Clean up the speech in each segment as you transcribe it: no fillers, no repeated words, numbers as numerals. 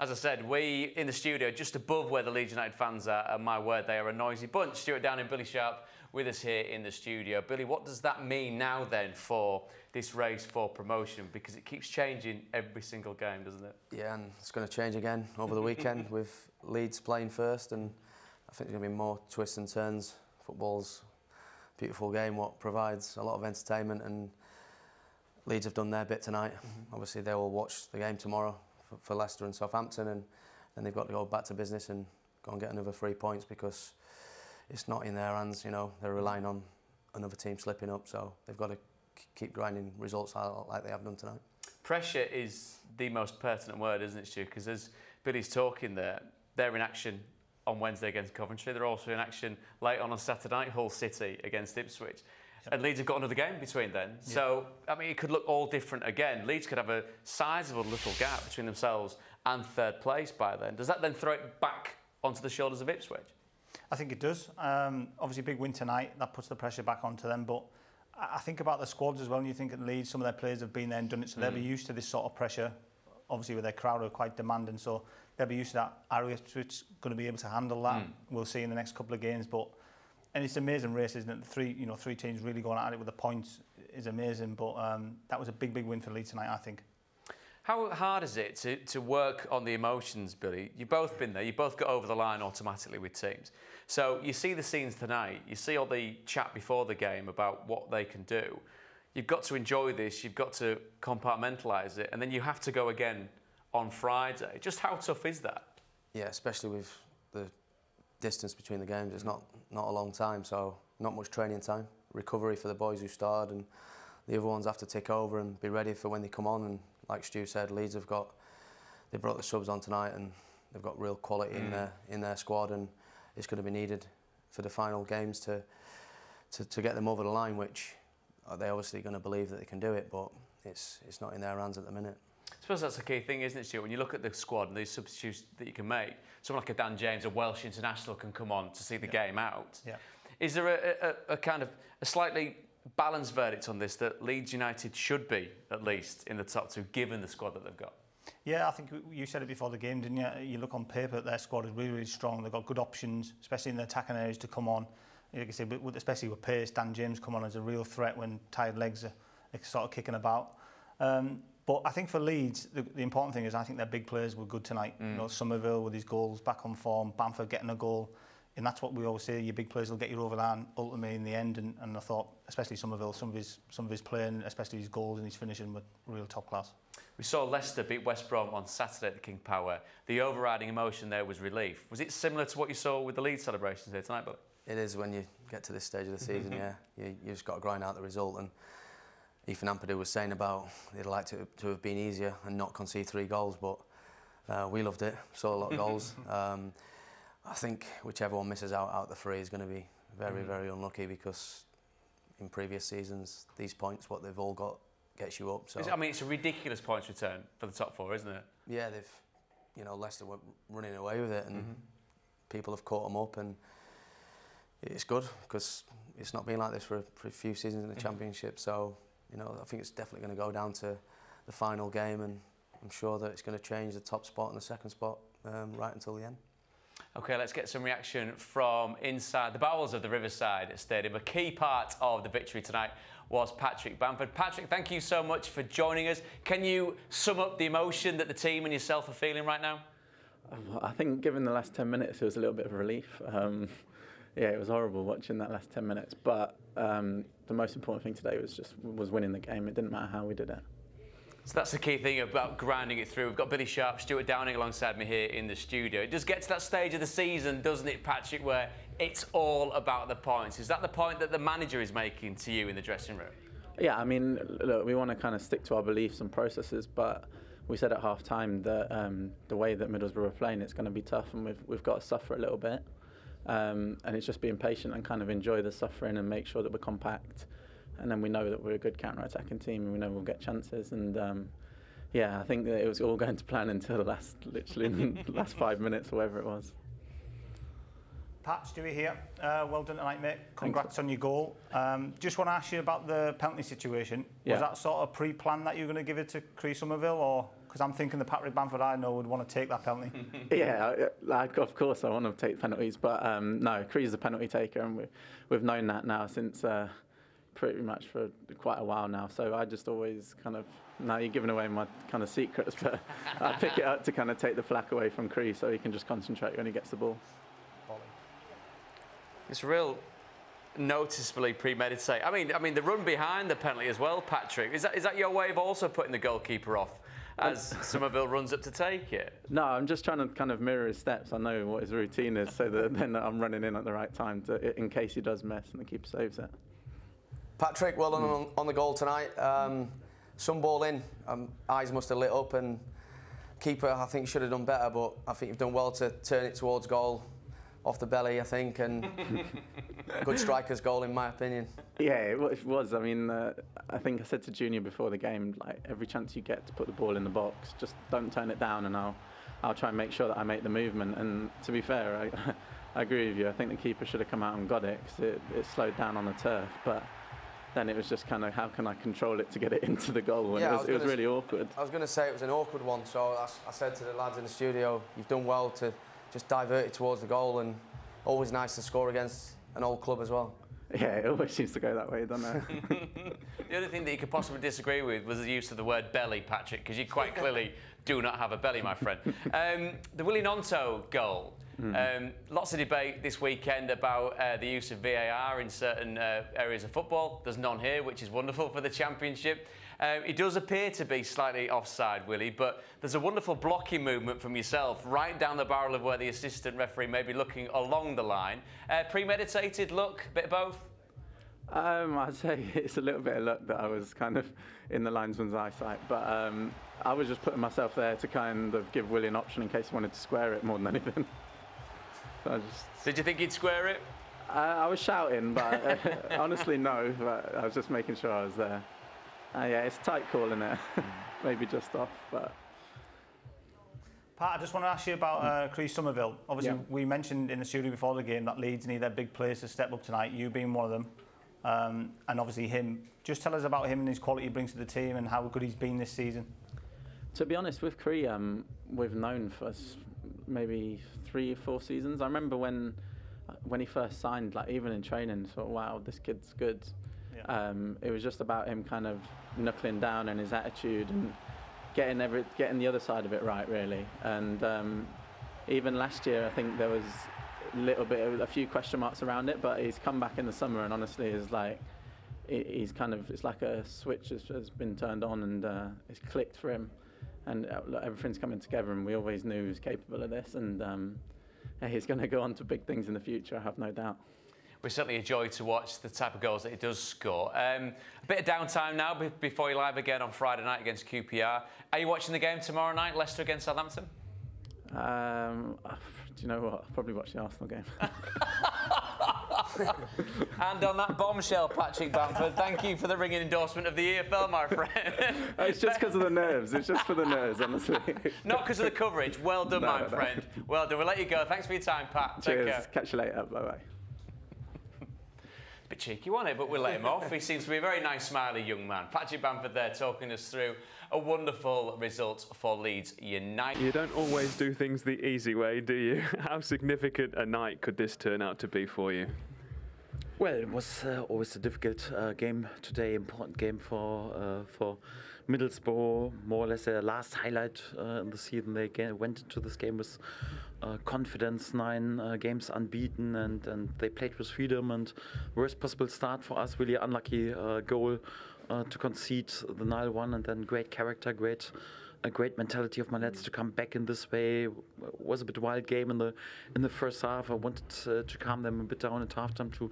As I said, we in the studio, just above where the Leeds United fans are, and my word, they are a noisy bunch. Stuart Downing, Billy Sharp with us here in the studio. Billy, what does that mean now then for this race for promotion? Because it keeps changing every single game, doesn't it? Yeah, and it's going to change again over the weekend with Leeds playing first, and I think there's going to be more twists and turns. Football's a beautiful game, what provides a lot of entertainment, and Leeds have done their bit tonight. Obviously, they will watch the game tomorrow for Leicester and Southampton, and then they've got to go back to business and go and get another 3 points, because it's not in their hands. You know, they're relying on another team slipping up, so they've got to keep grinding results out like they have done tonight. Pressure is the most pertinent word, isn't it, Stu? Because as Billy's talking there, they're in action on Wednesday against Coventry. They're also in action late on Saturday night, Hull City against Ipswich. Yep. And Leeds have got another game between then. Yep. So, I mean, it could look all different again. Leeds could have a sizable little gap between themselves and third place by then. Does that then throw it back onto the shoulders of Ipswich? I think it does. Obviously, big win tonight. That puts the pressure back onto them. But I think about the squads as well. And you think at Leeds, some of their players have been there and done it, so they'll be used to this sort of pressure. Obviously, with their crowd are quite demanding, so they'll be used to that. Are Ipswich going to be able to handle that? We'll see in the next couple of games. And it's an amazing race, isn't it? Three teams really going at it with the points is amazing. But that was a big win for Leeds tonight, I think. How hard is it to work on the emotions, Billy? You've both been there. You both got over the line automatically with teams. So you see the scenes tonight. You see all the chat before the game about what they can do. You've got to enjoy this. You've got to compartmentalise it. And then you have to go again on Friday. Just how tough is that? Yeah, especially with the distance between the games. It's not a long time, so not much training time. Recovery for the boys who starred, and the other ones have to take over and be ready for when they come on. And like Stu said, Leeds they brought the subs on tonight, and they've got real quality in their squad, and it's going to be needed for the final games to get them over the line, which they're obviously going to believe that they can do it, but it's not in their hands at the minute. I suppose that's the key thing, isn't it, Stuart? When you look at the squad and these substitutes that you can make, someone like a Dan James, a Welsh international, can come on to see the game out. Yeah. Is there a kind of a slightly balanced verdict on this, that Leeds United should be at least in the top two, given the squad that they've got? Yeah, I think you said it before the game, didn't you? You look on paper at their squad is really, really strong. They've got good options, especially in the attacking areas, to come on. Like I say, especially with pace, Dan James come on as a real threat when tired legs are sort of kicking about. But I think for Leeds, the important thing is I think their big players were good tonight. You know, Summerville with his goals, back on form, Bamford getting a goal. And that's what we always say, your big players will get you over the line ultimately in the end. And I thought, especially Summerville, some of his playing, especially his goals and his finishing, were real top class. We saw Leicester beat West Brom on Saturday at the King Power. The overriding emotion there was relief. Was it similar to what you saw with the Leeds celebrations here tonight, Billy? It is when you get to this stage of the season, yeah. You just got to grind out the result. And Ethan Ampadu was saying about they'd like to have been easier and not concede 3 goals, but we loved it. Saw a lot of goals. I think whichever one misses out the 3 is going to be very, very unlucky, because in previous seasons, these points, what they've all got, gets you up. So I mean, it's a ridiculous points return for the top 4, isn't it? Yeah, Leicester were running away with it, and people have caught them up, and it's good, because it's not been like this for a few seasons in the Championship. So, I think it's definitely going to go down to the final game, and I'm sure that it's going to change the top spot and the second spot right until the end. OK, let's get some reaction from inside the bowels of the Riverside Stadium. A key part of the victory tonight was Patrick Bamford. Patrick, thank you so much for joining us. Can you sum up the emotion that the team and yourself are feeling right now? I think given the last 10 minutes, it was a little bit of relief. Yeah, it was horrible watching that last 10 minutes. But the most important thing today was winning the game. It didn't matter how we did it. So that's the key thing about grinding it through. We've got Billy Sharp, Stuart Downing alongside me here in the studio. It does get to that stage of the season, doesn't it, Patrick, where it's all about the points. Is that the point that the manager is making to you in the dressing room? Yeah, I mean, look, we want to kind of stick to our beliefs and processes, but we said at half-time that the way that Middlesbrough are playing, it's going to be tough, and we've got to suffer a little bit. And it's just being patient and kind of enjoy the suffering and make sure that we're compact. And then we know that we're a good counter-attacking team, and we know we'll get chances. And yeah, I think that it was all going to plan until the literally the last 5 minutes or whatever it was. Pat, Stewie here. Well done tonight, mate. Congrats on your goal. Just want to ask you about the penalty situation. Was that sort of pre-planned that you were going to give it to Crysencio Summerville, or Because I'm thinking the Patrick Bamford I know would want to take that penalty. Yeah, of course I want to take penalties, but no, Cree's the penalty taker, and we've known that now since pretty much for quite a while now. So I just always kind of, now you're giving away my kind of secrets, but I pick it up to kind of take the flack away from Cree so he can just concentrate when he gets the ball. It's real noticeably premeditated. I mean, the run behind the penalty as well, Patrick. Is that your way of also putting the goalkeeper off as Summerville runs up to take it? No, I'm just trying to kind of mirror his steps. I know what his routine is, so that then I'm running in at the right time in case he does miss and the keeper saves it. Patrick, well done on the goal tonight. Some ball in, eyes must have lit up, and keeper I think should have done better, but I think you've done well to turn it towards goal. Off the belly, I think, and good striker's goal, in my opinion. Yeah, it was. I mean, I think I said to Junior before the game, like, every chance you get to put the ball in the box, just don't turn it down, and I'll try and make sure that I make the movement. And to be fair, I agree with you. I think the keeper should have come out and got it, because it slowed down on the turf. But then it was just kind of, how can I control it to get it into the goal? And it was really awkward. I was going to say it was an awkward one, so I said to the lads in the studio, you've done well to just divert it towards the goal, and always nice to score against an old club as well. Yeah, it always seems to go that way, doesn't it? The only thing that you could possibly disagree with was the use of the word belly, Patrick, because you quite clearly do not have a belly, my friend. The Willie Nonto goal. Lots of debate this weekend about the use of VAR in certain areas of football. There's none here, which is wonderful for the Championship. It does appear to be slightly offside, Willie, but there's a wonderful blocking movement from yourself right down the barrel of where the assistant referee may be looking along the line. Premeditated look, bit of both? I'd say it's a little bit of luck that I was kind of in the linesman's eyesight, but I was just putting myself there to kind of give Willie an option in case he wanted to square it more than anything. So Did you think he'd square it? I was shouting, but honestly no, but I was just making sure I was there. Yeah, it's a tight call, isn't it? Maybe just off, but... Pat, I just want to ask you about Crysencio Summerville. Obviously, we mentioned in the studio before the game that Leeds need their big players to step up tonight, you being one of them, and obviously him. Just tell us about him and his quality he brings to the team and how good he's been this season. To be honest, with Cree, we've known for maybe 3 or 4 seasons. I remember when he first signed, like even in training, thought, wow, this kid's good. Yeah. It was just about him kind of knuckling down and his attitude and getting the other side of it right, really. And even last year, I think there was a few question marks around it, but he's come back in the summer and honestly is like, it's like a switch has been turned on and it's clicked for him, and everything's coming together, and we always knew he was capable of this, and he's going to go on to big things in the future, I have no doubt. We're certainly a joy to watch the type of goals that he does score. A bit of downtime now before you're live again on Friday night against QPR. Are you watching the game tomorrow night, Leicester against Southampton? Do you know what? I'll probably watch the Arsenal game. And on that bombshell, Patrick Bamford, thank you for the ringing endorsement of the EFL, my friend. It's just because of the nerves. It's just for the nerves, honestly. Not because of the coverage. Well done, my friend. Well done. We'll let you go. Thanks for your time, Pat. Cheers. Take care. Catch you later. Bye-bye. Bit cheeky, wasn't it? But we'll let him off. He seems to be a very nice, smiley young man. Patrick Bamford there talking us through a wonderful result for Leeds United. You don't always do things the easy way, do you? How significant a night could this turn out to be for you? Well, it was always a difficult game today, important game for Middlesbrough, more or less their last highlight in the season. They went into this game with confidence, 9 games unbeaten, and they played with freedom, and worst possible start for us, really unlucky goal to concede the 0-1, and then great character, a great mentality of my lads to come back in this way. It was a bit wild game in the first half. I wanted to calm them a bit down at halftime, to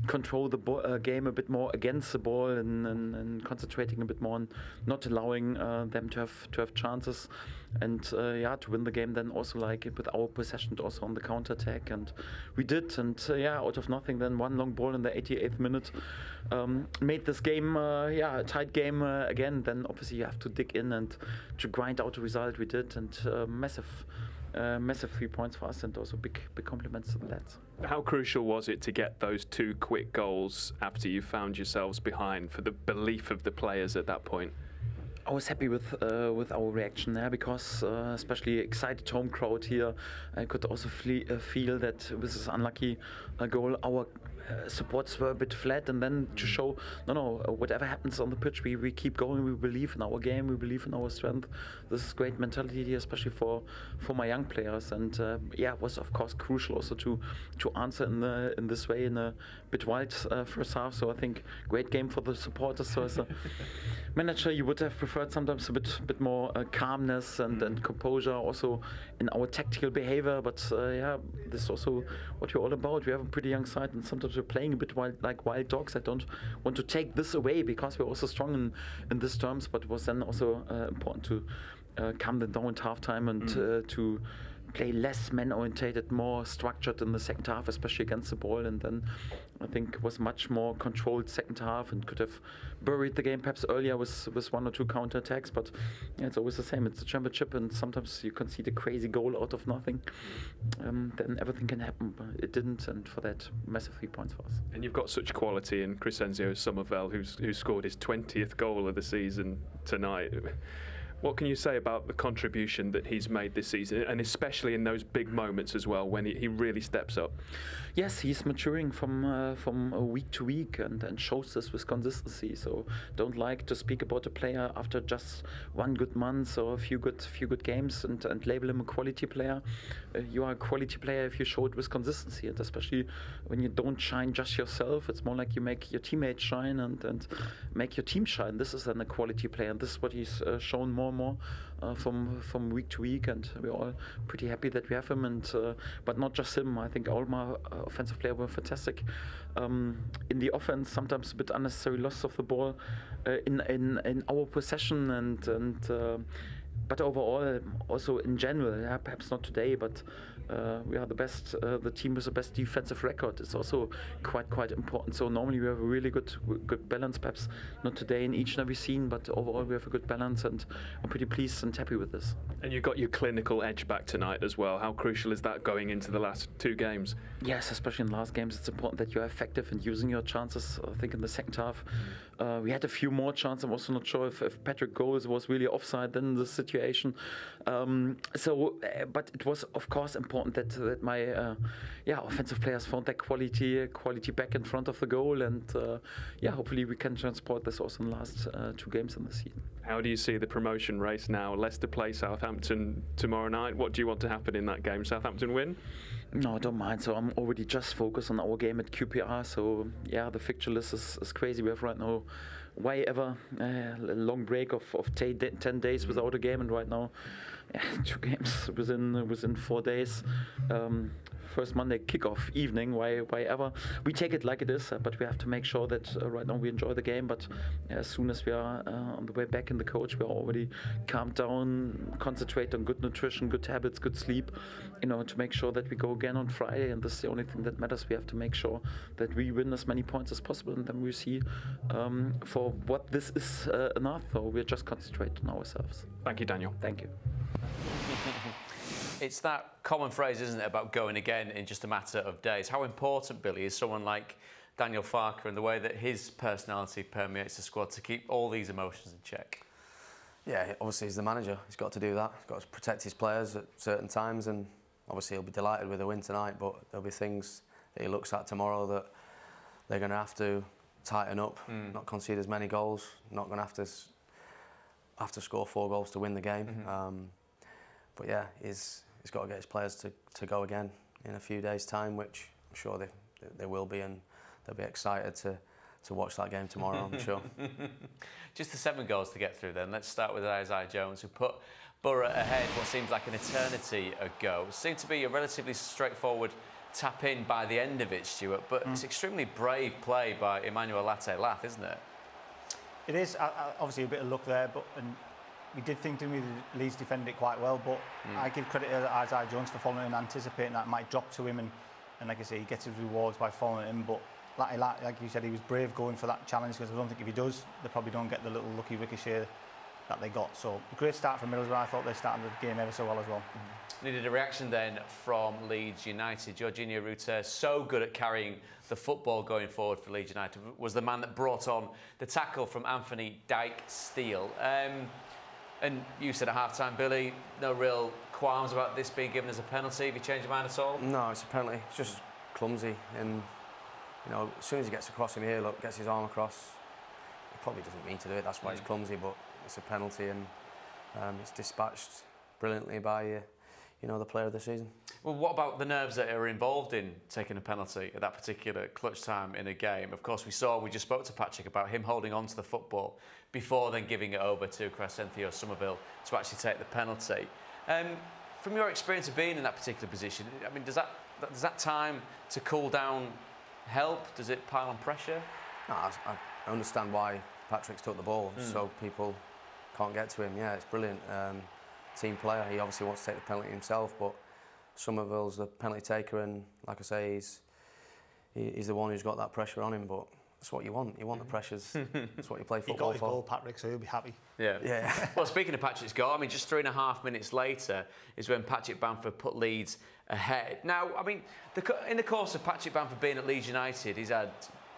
control the game a bit more against the ball and concentrating a bit more on not allowing them to have chances, and to win the game then also like with our possession also on the counter attack, and we did, and out of nothing then one long ball in the 88th minute made this game a tight game again. Then obviously you have to dig in and to grind out the result. We did, and massive 3 points for us, and also big compliments to the lads. How crucial was it to get those 2 quick goals after you found yourselves behind, for the belief of the players at that point? I was happy with our reaction there because especially excited home crowd here. I could also feel that with this unlucky goal, our supporters were a bit flat, and then to show whatever happens on the pitch, we keep going. We believe in our game. We believe in our strength. This is great mentality here, especially for my young players. And it was of course crucial also to answer in this way in a bit wild first half. So I think great game for the supporters. So as a manager, you would have preferred sometimes a bit more calmness and composure also in our tactical behavior. But this is also what we're all about. We have a pretty young side, and sometimes we're playing a bit like wild dogs. I don't want to take this away because we're also strong in these terms, but it was then also important to calm them down at halftime and to play less man-orientated, more structured in the second half, especially against the ball. And then I think it was much more controlled second half and could have buried the game perhaps earlier with one or two counter-attacks. But it's always the same. It's the championship, and sometimes you concede a crazy goal out of nothing. Then everything can happen. But it didn't, and for that, massive 3 points for us. And you've got such quality in Crysencio Summerville, who scored his 20th goal of the season tonight. What can you say about the contribution that he's made this season, and especially in those big moments as well, when he really steps up? Yes, he's maturing from week to week and shows this with consistency. So don't like to speak about a player after just one good month or a few good games and label him a quality player. You are a quality player if you show it with consistency, and especially when you don't shine just yourself. It's more like you make your teammates shine and make your team shine. This is then a quality player, and this is what he's shown more and more from week to week, and we're all pretty happy that we have him. And but not just him. I think all my offensive players were fantastic. In the offense, sometimes a bit unnecessary loss of the ball in our possession and. But overall, also in general, perhaps not today, but we are the team with the best defensive record. It's also quite important. So normally we have a really good balance, perhaps not today in each and every scene, but overall we have a good balance, and I'm pretty pleased and happy with this. And you got your clinical edge back tonight as well. How crucial is that going into the last 2 games? Yes, especially in the last games, it's important that you're effective in using your chances. I think in the second half, we had a few more chances. I'm also not sure if Patrick goals was really offside in the situation. But it was of course important that my offensive players found that quality back in front of the goal, and hopefully we can transport this also in the last 2 games in the season. How do you see the promotion race now? Leicester play Southampton tomorrow night. What do you want to happen in that game? Southampton win? No, I don't mind. So I'm already just focused on our game at QPR. So the fixture list is crazy. We have right now a long break of 10 days without a game, and right now 2 games within 4 days. First Monday kickoff evening, why ever. We take it like it is, but we have to make sure that right now we enjoy the game. But as soon as we are on the way back in the coach, we are already calmed down, concentrate on good nutrition, good habits, good sleep, to make sure that we go again on Friday. And this is the only thing that matters. We have to make sure that we win as many points as possible, and then we see for what this is enough. So we're just concentrating on ourselves. Thank you, Daniel. Thank you. It's that common phrase, isn't it, about going again in just a matter of days. How important, Billy, is someone like Daniel Farke and the way that his personality permeates the squad to keep all these emotions in check? Yeah, obviously he's the manager. He's got to do that. He's got to protect his players at certain times, and obviously he'll be delighted with a win tonight, but there'll be things that he looks at tomorrow that they're going to have to tighten up, not concede as many goals, not going to have to score 4 goals to win the game. But yeah, he's got to get his players to go again in a few days' time, which I'm sure they will be, and they'll be excited to watch that game tomorrow, I'm sure. Just the 7 goals to get through then. Let's start with Isaiah Jones, who put Borough ahead what seems like an eternity ago. It seemed to be a relatively straightforward tap in by the end of it, Stuart, but it's extremely brave play by Emmanuel Latte-Lath, isn't it? It is obviously a bit of luck there, but we did think the Leeds defended it quite well, but I give credit to Isaiah Jones for following and anticipating that it might drop to him, and like I say, he gets his rewards by following him. But like you said, he was brave going for that challenge, because I don't think if he does, they probably don't get the little lucky ricochet that they got. So a great start from Middlesbrough. I thought they started the game ever so well as well. Needed a reaction then from Leeds United. Jorginho Rutter, so good at carrying the football going forward for Leeds United, was the man that brought on the tackle from Anthony Dyke-Steele. And you said at half-time, Billy, no real qualms about this being given as a penalty. Have you changed your mind at all? No, it's a penalty. It's just clumsy. And, you know, as soon as he gets across him here, look, gets his arm across, he probably doesn't mean to do it. That's why it's clumsy, but it's a penalty, and it's dispatched brilliantly by, you know, the player of the season. Well, what about the nerves that are involved in taking a penalty at that particular clutch time in a game? Of course, we just spoke to Patrick about him holding on to the football before then giving it over to Crysencio Summerville to actually take the penalty. From your experience of being in that particular position, I mean, does that time to cool down help? Does it pile on pressure? No, I understand why Patrick's took the ball, so people can't get to him. Yeah, it's brilliant. Team player, he obviously wants to take the penalty himself, but Summerville's the penalty taker, and like I say, he's the one who's got that pressure on him, but that's what you want. You want the pressures. That's what you play football for. He got his goal, Patrick, so he'll be happy. Yeah. Well, speaking of Patrick's goal, I mean, just 3.5 minutes later is when Patrick Bamford put Leeds ahead. Now, I mean, in the course of Patrick Bamford being at Leeds United, he's had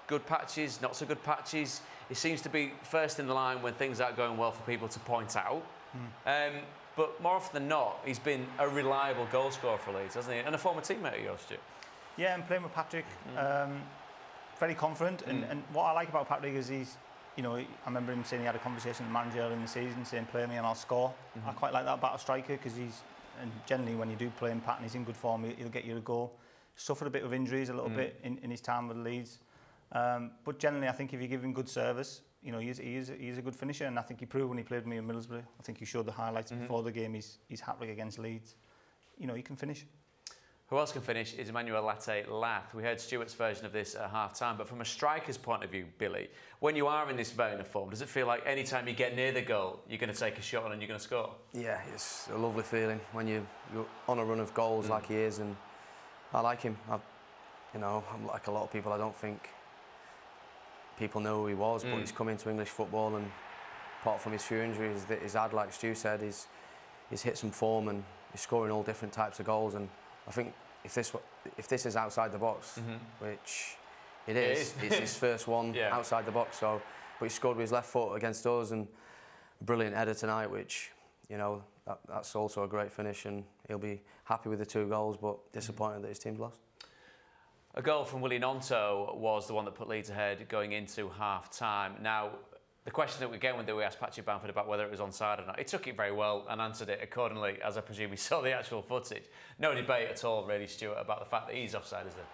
good patches, not so good patches. He seems to be first in the line when things aren't going well for people to point out. But more often than not, he's been a reliable goal scorer for Leeds, hasn't he? And a former teammate of yours, Stu. Yeah, and playing with Patrick, very confident. And what I like about Patrick is he's, you know, I remember him saying he had a conversation with the manager early in the season saying, play me and I'll score. I quite like that battle striker because and generally when you do play him, Pat, and he's in good form, he'll get you a goal. Suffered a bit of injuries a little bit in his time with Leeds. But generally, I think if you give him good service, you know, he is a good finisher, and I think he proved when he played with me in Middlesbrough. I think he showed the highlights before the game. He's hat-trick against Leeds. You know, he can finish. Who else can finish is Emmanuel Latte-Lath. We heard Stuart's version of this at half-time, but from a striker's point of view, Billy, when you are in this vein of form, does it feel like any time you get near the goal, you're going to take a shot on and you're going to score? Yeah, it's a lovely feeling when you're on a run of goals like he is, and I like him. You know, I'm like a lot of people, I don't think people know who he was, but he's come into English football, and apart from his few injuries that he's had, like Stu said, he's hit some form and he's scoring all different types of goals. And I think if this is outside the box, which it is, it's his first one outside the box. So, but he scored with his left foot against us, and a brilliant header tonight, which, you know, that's also a great finish, and he'll be happy with the 2 goals, but disappointed that his team's lost. A goal from Willie Gnonto was the one that put Leeds ahead going into half-time. Now, the question that we asked Patrick Bamford about whether it was onside or not, he took it very well and answered it accordingly, as I presume he saw the actual footage. No debate at all, really, Stuart, about the fact that he's offside, is there?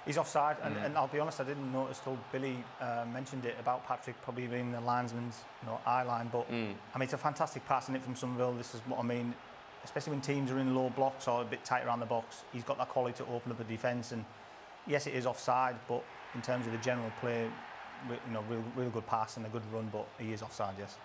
He's offside, and I'll be honest, I didn't notice till Billy mentioned it about Patrick probably being the linesman's, you know, eye line. But I mean, it's a fantastic pass in it from Summerville. This is what I mean, especially when teams are in low blocks or a bit tight around the box. He's got that quality to open up the defence, and yes, it is offside, but in terms of the general play, you know, real good pass and a good run, but he is offside, yes.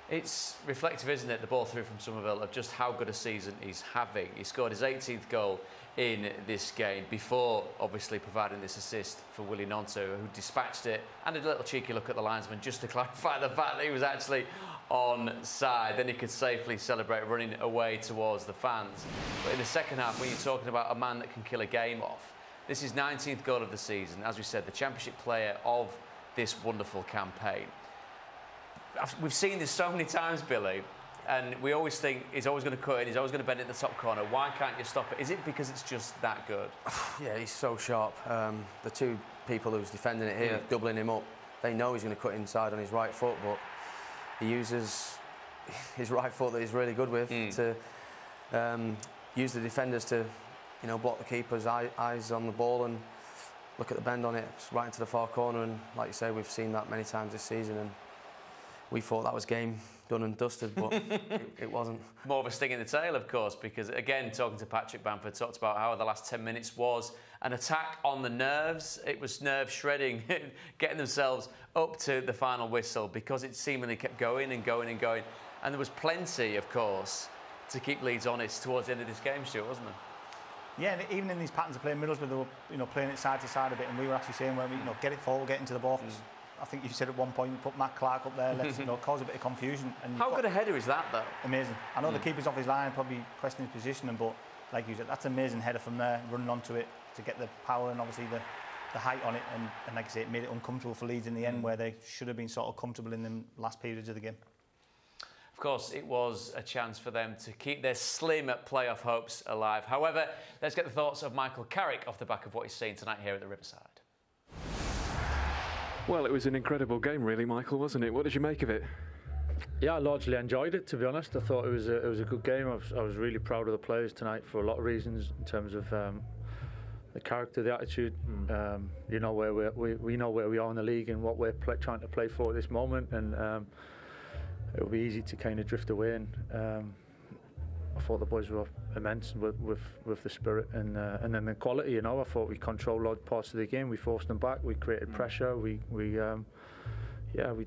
It's reflective, isn't it, the ball through from Summerville, of just how good a season he's having. He scored his 18th goal in this game before, obviously, providing this assist for Willie Gnonto, who dispatched it and did a little cheeky look at the linesman just to clarify the fact that he was actually onside. Then he could safely celebrate running away towards the fans. But in the second half, when you're talking about a man that can kill a game off, this is 19th goal of the season. As we said, the Championship player of this wonderful campaign. We've seen this so many times, Billy, and we always think he's always going to cut in, he's always going to bend it in the top corner. Why can't you stop it? Is it because it's just that good? Yeah, he's so sharp. The 2 people who's defending it here, doubling him up, they know he's going to cut inside on his right foot, but he uses his right foot that he's really good with to use the defenders to, you know, block the keeper's eyes on the ball and look at the bend on it, right into the far corner. And like you say, we've seen that many times this season, and we thought that was game done and dusted, but it wasn't. More of a sting in the tail, of course, because again, talking to Patrick Bamford, talked about how the last 10 minutes was an attack on the nerves. It was nerve shredding, getting themselves up to the final whistle, because it seemingly kept going and going and going. And there was plenty, of course, to keep Leeds honest towards the end of this game, Stuart, wasn't there? Yeah, and even in these patterns of playing Middlesbrough, they were, you know, playing it side to side a bit, and we were actually saying, well, you know, get it forward, get into the box. I think you said at one point, put Matt Clark up there, let's cause a bit of confusion. And how good a header is that, though? Amazing. I know the keeper's off his line, probably questioning his position, but like you said, that's an amazing header from there, running onto it to get the power and obviously the height on it. And like I say, it made it uncomfortable for Leeds in the end, where they should have been sort of comfortable in the last periods of the game. Of course, it was a chance for them to keep their slim playoff hopes alive. However, let's get the thoughts of Michael Carrick off the back of what he's seen tonight here at the Riverside. Well, it was an incredible game, really, Michael, wasn't it? What did you make of it? Yeah, I largely enjoyed it, to be honest. I thought it was a good game. I was really proud of the players tonight for a lot of reasons, in terms of the character, the attitude. You know, we know where we are in the league and what we're trying to play for at this moment, and it will be easy to kind of drift away. And I thought the boys were immense with the spirit and then the quality. You know, I thought we controlled large parts of the game. We forced them back. We created pressure. We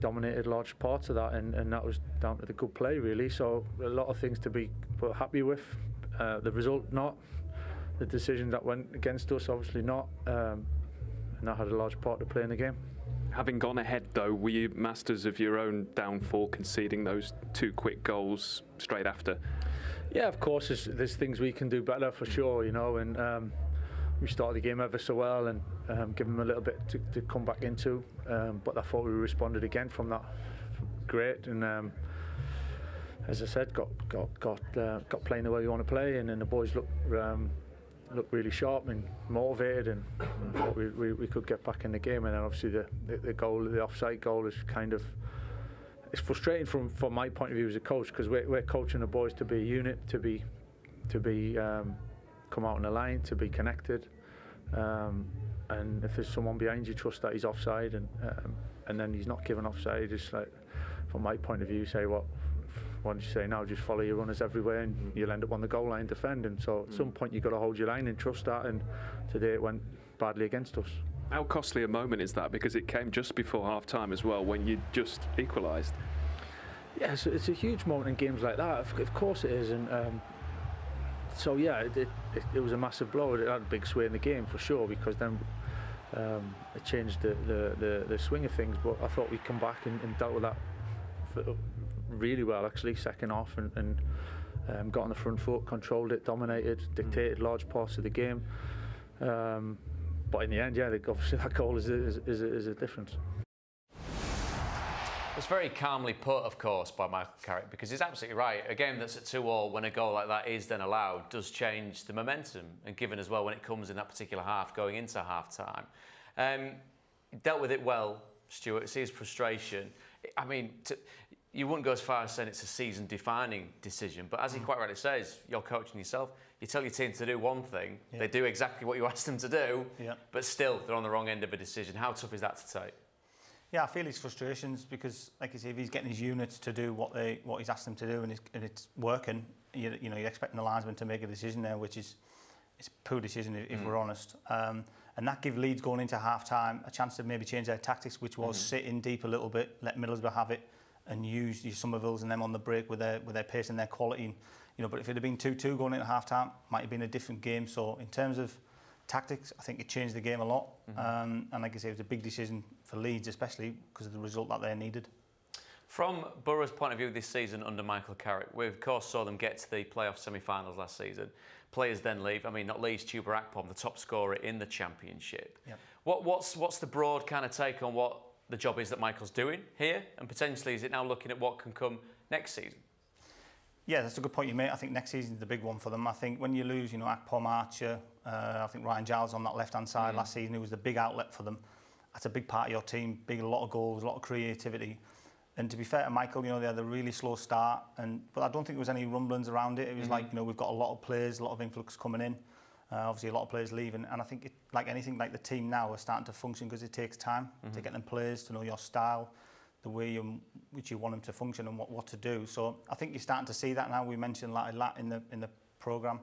dominated large parts of that, and that was down to the good play, really. So a lot of things to be happy with. The result, not. The decision that went against us, obviously not. And that had a large part to play in the game. Having gone ahead, though, were you masters of your own downfall, conceding those 2 quick goals straight after? Yeah, of course, there's things we can do better for sure, you know, and we started the game ever so well and give them a little bit to come back into, but I thought we responded again from that great, and as I said, got playing the way we want to play, and then the boys looked really sharp and motivated, and I thought we could get back in the game. And then obviously the goal, the offside goal, is kind of, it's frustrating from my point of view as a coach, because we're coaching the boys to be a unit, to be come out on the line, to be connected, and if there's someone behind you, trust that he's offside, and then he's not given offside. It's like, from my point of view, say what did you say now? Just follow your runners everywhere, and you'll end up on the goal line defending. So at some point you've got to hold your line and trust that. And today it went badly against us. How costly a moment is that? Because it came just before half-time as well, when you just equalised. Yeah, so it's a huge moment in games like that. Of course it is, and so yeah, it was a massive blow. It had a big sway in the game for sure, because then it changed the swing of things. But I thought we'd come back and dealt with that really well, actually, second half, and got on the front foot, controlled it, dominated, dictated large parts of the game. But in the end, yeah, obviously that goal is a difference. It's very calmly put, of course, by Michael Carrick, because he's absolutely right. A game that's at 2-2, when a goal like that is then allowed, does change the momentum, and given as well when it comes in that particular half, going into half-time. Dealt with it well, Stuart. Sees frustration. I mean, you wouldn't go as far as saying it's a season-defining decision, but as he quite rightly says, you're coaching yourself. You tell your team to do one thing, they do exactly what you ask them to do, but still they're on the wrong end of a decision. How tough is that to take? Yeah, I feel his frustrations, because, like you say, if he's getting his units to do what he's asked them to do, and it's working, you know, you're expecting the linesman to make a decision there, which is it's a poor decision if we're honest. And that gives Leeds, going into half-time, a chance to maybe change their tactics, which was sit in deep a little bit, let Middlesbrough have it, and use your Summervilles and them on the break with their pace and their quality. And, you know, but if it had been 2-2 going into half-time, might have been a different game. So in terms of tactics, I think it changed the game a lot. And like I say, it was a big decision for Leeds, especially because of the result that they needed. From Borough's point of view this season under Michael Carrick, we of course saw them get to the playoff semi-finals last season. Players then leave. I mean, not least Tuber Akpom, the top scorer in the Championship. Yep. What's the broad kind of take on what the job is that Michael's doing here, and potentially is it now looking at what can come next season? Yeah, that's a good point you made. I think next season's the big one for them. I think when you lose, you know, Akpom, Archer, I think Ryan Giles on that left-hand side last season, who was the big outlet for them. That's a big part of your team, a lot of goals, a lot of creativity. And to be fair to Michael, you know, they had a really slow start, but I don't think there was any rumblings around it. It was like, you know, we've got a lot of players, a lot of influx coming in. Obviously, a lot of players leaving, and I think, like anything, like the team now, are starting to function because it takes time to get them players to know your style, the way which you want them to function, and what to do. So I think you're starting to see that now. We mentioned Lat in the programme,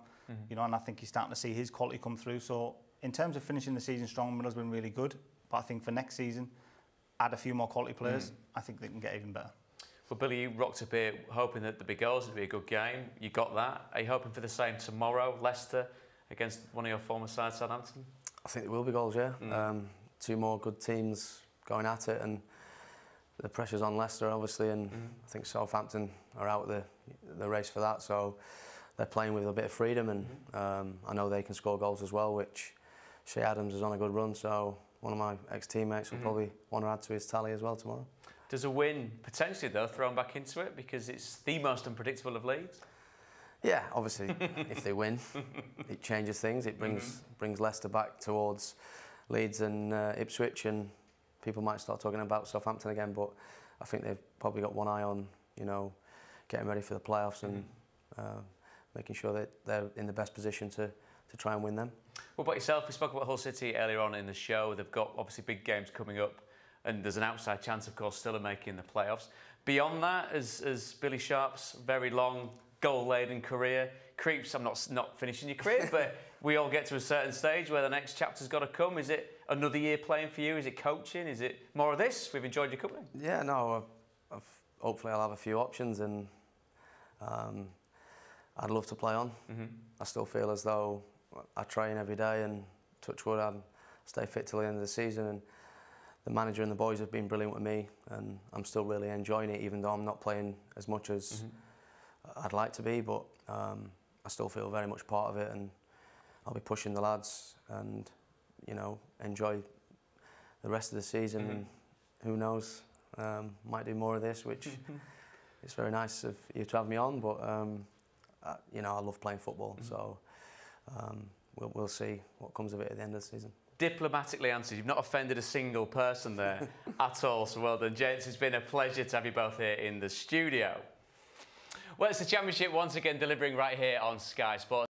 you know, and I think you're starting to see his quality come through. So in terms of finishing the season strong, Middlesbrough been really good, but I think for next season, add a few more quality players, I think they can get even better. Well, Billy, you rocked up here hoping that the big goals would be a good game. You got that. Are you hoping for the same tomorrow, Leicester, against one of your former sides, Southampton? I think there will be goals, yeah. 2 more good teams going at it, and the pressure's on Leicester, obviously, and I think Southampton are out the race for that, so they're playing with a bit of freedom, and I know they can score goals as well, which Shea Adams is on a good run, so one of my ex-teammates will probably want to add to his tally as well tomorrow. Does a win potentially, though, throw them back into it because it's the most unpredictable of leagues? Yeah, obviously, if they win, it changes things. It brings Leicester back towards Leeds and Ipswich, and people might start talking about Southampton again. But I think they've probably got one eye on, you know, getting ready for the playoffs and making sure that they're in the best position to try and win them. What about yourself? We spoke about Hull City earlier on in the show. They've got obviously big games coming up, and there's an outside chance, of course, still of making the playoffs. Beyond that, as Billy Sharp's very long goal-laden career creeps, I'm not finishing your career, but we all get to a certain stage where the next chapter's got to come. Is it another year playing for you? Is it coaching? Is it more of this? We've enjoyed your company. Yeah, no, hopefully I'll have a few options, and I'd love to play on. I still feel as though I train every day, and touch wood, I'll stay fit till the end of the season, and the manager and the boys have been brilliant with me, and I'm still really enjoying it, even though I'm not playing as much as I'd like to be, but I still feel very much part of it, and I'll be pushing the lads and, you know, enjoy the rest of the season, and who knows, might do more of this, which it's very nice of you to have me on, but you know, I love playing football, so we'll see what comes of it at the end of the season. Diplomatically answered. You've not offended a single person there at all, so well done, gents. It's been a pleasure to have you both here in the studio. Well, it's the Championship once again delivering right here on Sky Sports.